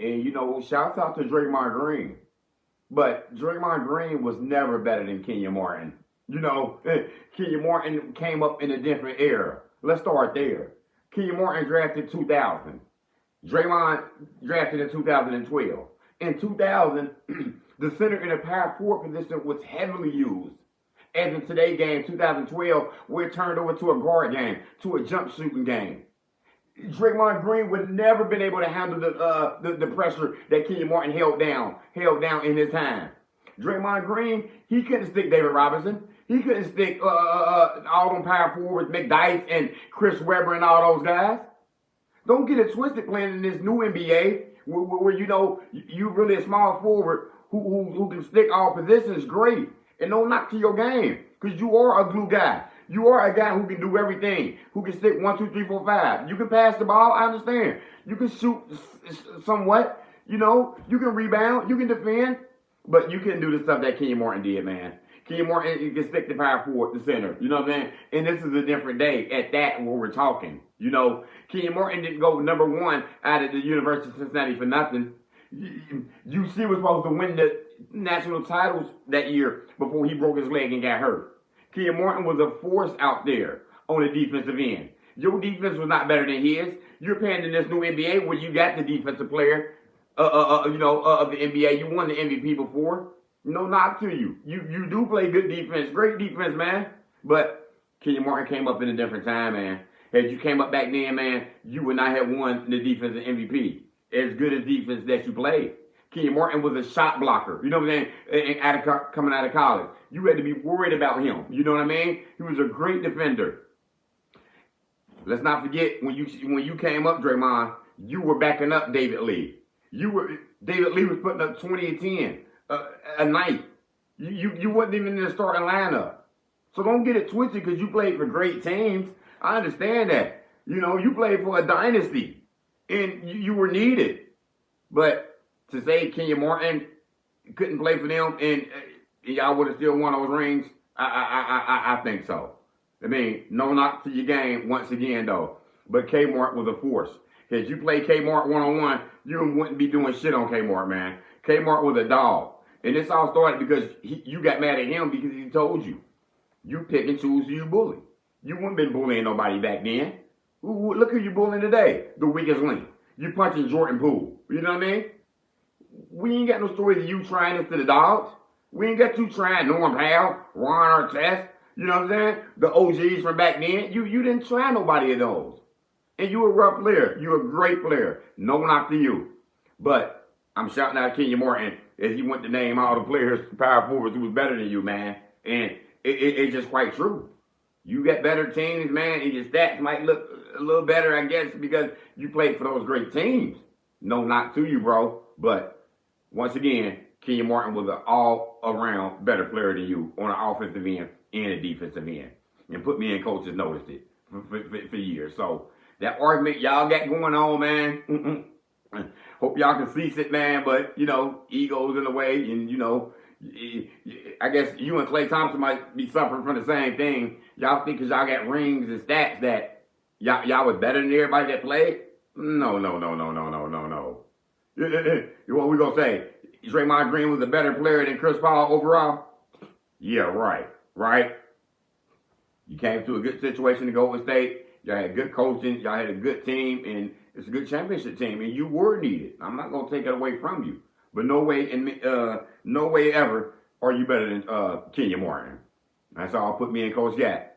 And, shouts out to Draymond Green. But Draymond Green was never better than Kenyon Martin. Kenyon Martin came up in a different era. Let's start there. Kenyon Martin drafted 2000. Draymond drafted in 2012. In 2000, the center in the power forward position was heavily used. As in today's game, 2012, where it turned over to a guard game, to a jump shooting game. Draymond Green would never been able to handle the pressure that Kenyon Martin held down in his time. Draymond Green, he couldn't stick David Robinson. He couldn't stick all them power forwards, McDyess and Chris Webber and all those guys. Don't get it twisted playing in this new NBA where you really a small forward who can stick all positions. Great. And no knock to your game, because you are a glue guy. You are a guy who can do everything, who can stick 1, 2, 3, 4, 5. You can pass the ball, I understand. You can shoot somewhat, you can rebound, you can defend, but you couldn't do the stuff that Kenyon Martin did, man. Kenyon Martin, you can stick the power forward, the center, you know what I'm saying? And this is a different day at that where we're talking, Kenyon Martin didn't go number 1 out of the University of Cincinnati for nothing. UC was supposed to win the national titles that year before he broke his leg and got hurt. Kenyon Martin was a force out there on the defensive end. Your defense was not better than his. You're playing in this new NBA where you got the defensive player, of the NBA. You won the MVP before. No knock to you. You do play good defense, great defense, man. But Kenyon Martin came up in a different time, man. Had you came up back then, man, you would not have won the defensive MVP. As good as defense that you played. Kenyon Martin was a shot blocker. You know what I'm saying? Coming out of college. You had to be worried about him. You know what I mean? He was a great defender. Let's not forget, when you came up, Draymond, you were backing up David Lee. David Lee was putting up 20 and 10 a night. You wasn't even in the starting lineup. So don't get it twisted because you played for great teams. I understand that. You played for a dynasty. And you were needed. But to say Kenyon Martin couldn't play for them and y'all would have still won those rings, I think so. I mean, no knock to your game once again, though. But Kmart was a force. Because you play Kmart one-on-one, you wouldn't be doing shit on Kmart, man. Kmart was a dog. And this all started because you got mad at him because he told you. You pick and choose who you bully. You wouldn't been bullying nobody back then. Look who you bullying today, the weakest link. You punching Jordan Poole. You know what I mean? We ain't got no stories of you trying this to the dogs. We ain't got you trying Norm Powell, Ron Artest. You know what I'm saying? The OGs from back then. You didn't try nobody of those. And you a rough player. You a great player. No knock to you. But I'm shouting out Kenyon Martin as he went to name all the players, power forwards who was better than you, man. And it's just quite true. You got better teams, man, and your stats might look a little better, I guess, because you played for those great teams. No knock to you, bro. But once again, Kenyon Martin was an all-around better player than you on the offensive end and the defensive end. And put me and coaches noticed it for years. So that argument y'all got going on, man, hope y'all can cease it, man. But, ego's in the way. And, I guess you and Klay Thompson might be suffering from the same thing. Y'all think because y'all got rings and stats that y'all was better than everybody that played? No. What we gonna say? Draymond Green was a better player than Chris Paul overall? Yeah, right. You came to a good situation to Golden State. Y'all had good coaching. Y'all had a good team, and it's a good championship team, and you were needed. I'm not gonna take it away from you, but no way ever are you better than Kenyon Martin. That's all. Put me and Coach Gat.